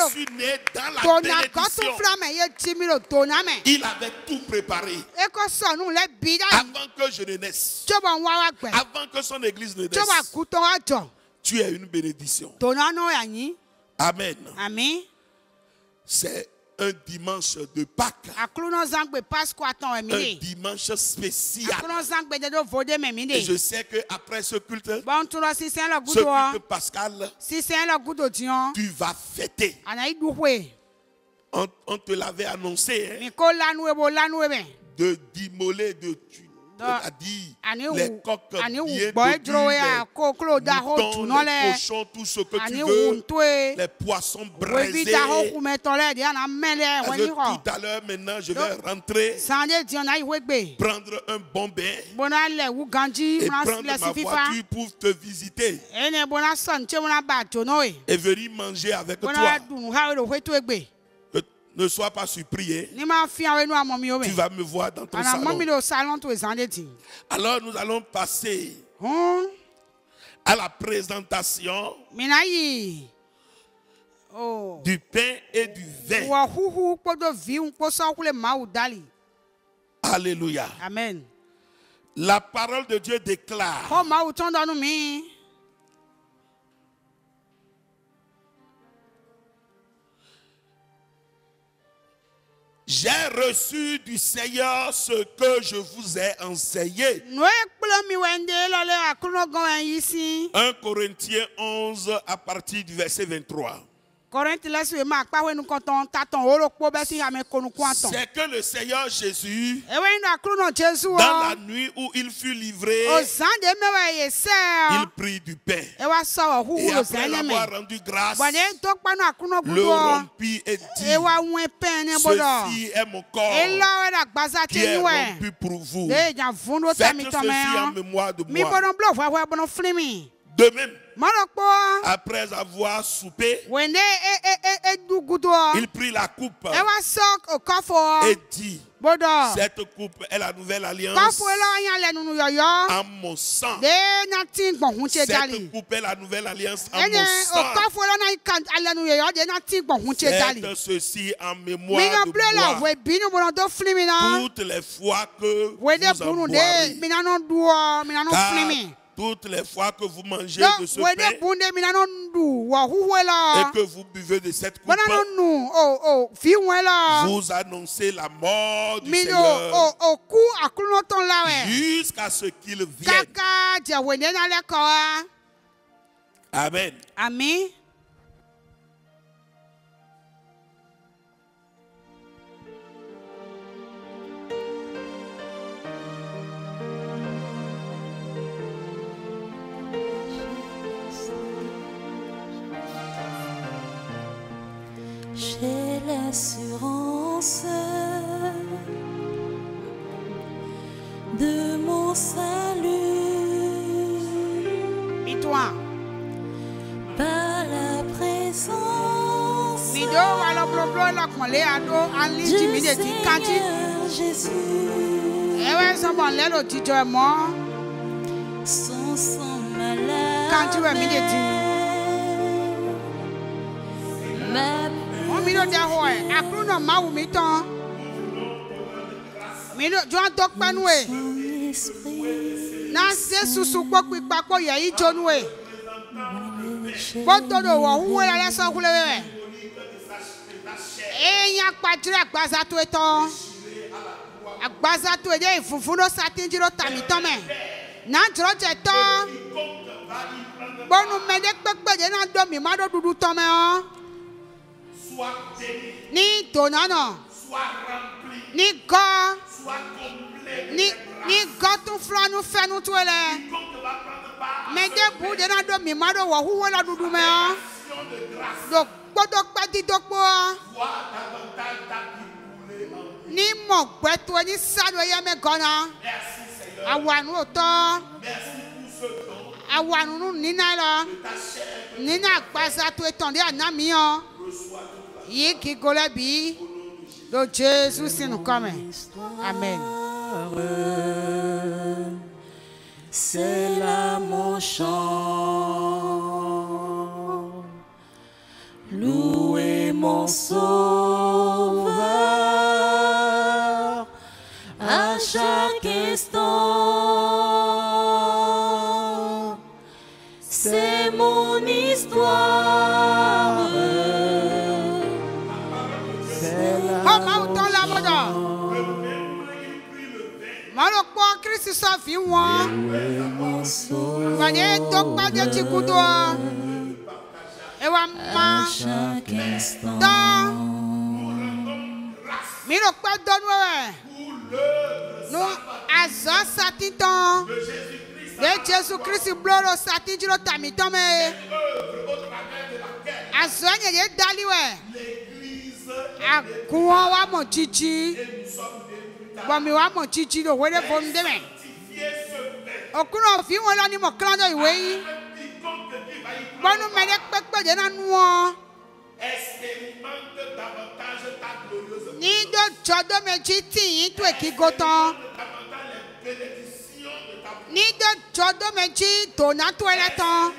suis né dans la bénédiction. Il avait tout préparé avant que je ne naisse. Avant que son église ne naisse. Tu es une bénédiction. Amen. C'est un dimanche de Pâques. Un dimanche spécial. Et je sais qu'après ce culte pascal, tu vas fêter. On te l'avait annoncé, de d'immoler, les coques bien bédues, les moutons, les cochons, tout ce que tu veux, les poissons braisés. Tout à l'heure, maintenant, je vais rentrer, prendre un bon bain et prendre ma voiture pour te visiter et venir manger avec toi. Ne sois pas surpris. Hein? Tu vas me voir dans ton salon. Alors nous allons passer à la présentation du pain et du vin. Alléluia. Amen. La parole de Dieu déclare: j'ai reçu du Seigneur ce que je vous ai enseigné. 1 Corinthiens 11 à partir du verset 23. C'est que le Seigneur Jésus, dans la nuit où il fut livré, il prit du pain. Et après l'avoir rendu grâce, le rompit et dit: ceci est mon corps qui est rompu pour vous. Faites ceci en mémoire de moi. De même, après avoir soupé, il prit la coupe et dit: cette coupe est la nouvelle alliance en mon sang. Cette coupe est la nouvelle alliance en mon sang. Faites ceci en mémoire de moi toutes les fois que vous en boirez. Toutes les fois que vous mangez de ce pain et que vous buvez de cette coupe, vous annoncez la mort du Seigneur jusqu'à ce qu'il vienne. Amen. Amen. J'ai l'assurance de mon salut. Et toi? Par la présence du Seigneur Jésus. Son sang malade Boto do wa huwe la leso kulewe. Enya kpadre agbaza to eto. Agbaza to ede ifufuno satinjiro tamitome. Na droje to. Bonu mede pepe de na do mi mado dudu tome o. Ni tonano. Ni go. Ni go tu flanu fenu to ele. Mede bu de na do mi mado wa huwe la dudu me o. Do podok padi dokpo. Ni mo gbeto ni sado ye me gona. Awanu oto. Awanu nu nina lo. Nina agbaza to etonde anami o. Yi ki golebi. Do Jésus si nous comme. Amen. C'est là mon chant. Louez mon Sauveur à chaque instant. C'est mon histoire. Maloko Christ sa fi won. Wanye to pa de ti kudo. E wa ma. Da. Mi ro pa donu e. No aza satitan. De Jésus Christ bloro satinjiro tamitome. Aza nye dali we. Akuwa wa mo chichi. Bami wa mo chichi do wele bom de me. Okuno fi won la ni mo klando iwe yi. Bonu mele pepe de na nuo. Ni do jodo meji tin to ekigotan. Ni do jodo meji to na to eletan.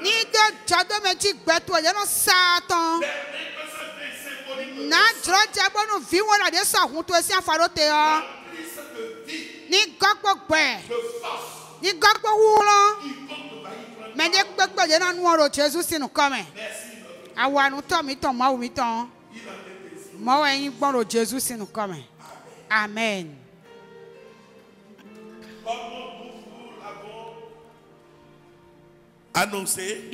Ni do jodo meji gbeto de no satan. Na droje bonu vi won la de sa hun to esi afarote o. Ni gogbo gbe. Ni gogbo wulo. Me de pepe de na nu oro Jesus sinu come. Awanu to mi ton ma mi ton. Mo wa yin gboro Jesus sinu come. Amen. Annoncé.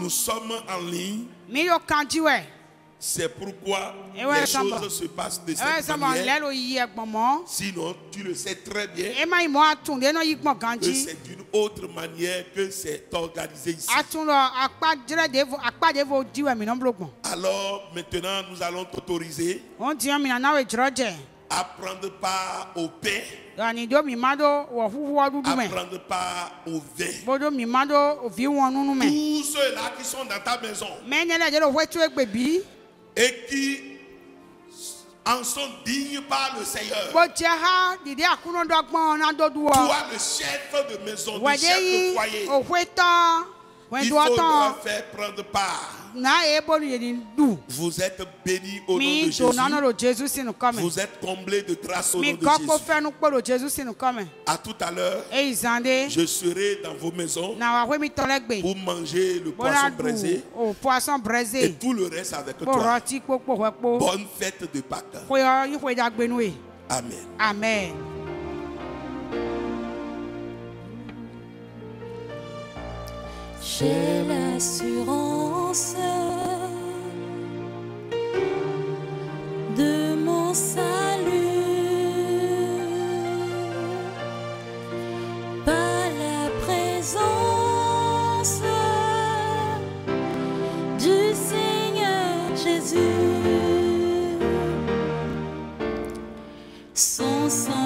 Nous sommes en ligne. C'est pourquoi les choses se passent de cette manière. Sinon, tu le sais très bien que c'est d'une autre manière que c'est organisé ici. Alors, maintenant, nous allons t'autoriser à prendre part au pain, à prendre part au vin. Tous ceux-là qui sont dans ta maison et qui en sont dignes par le Seigneur. Toi, le chef de maison, le chef de foyer, il faudra faire prendre part. Vous êtes bénis au nom de Jésus. Vous êtes comblés de grâce au nom de Jésus. À tout à l'heure, je serai dans vos maisons pour manger le poisson braisé et tout le reste avec toi. Bonne fête de Pâques. Amen. Amen. J'ai l'assurance de mon salut par la présence du Seigneur Jésus. Son sang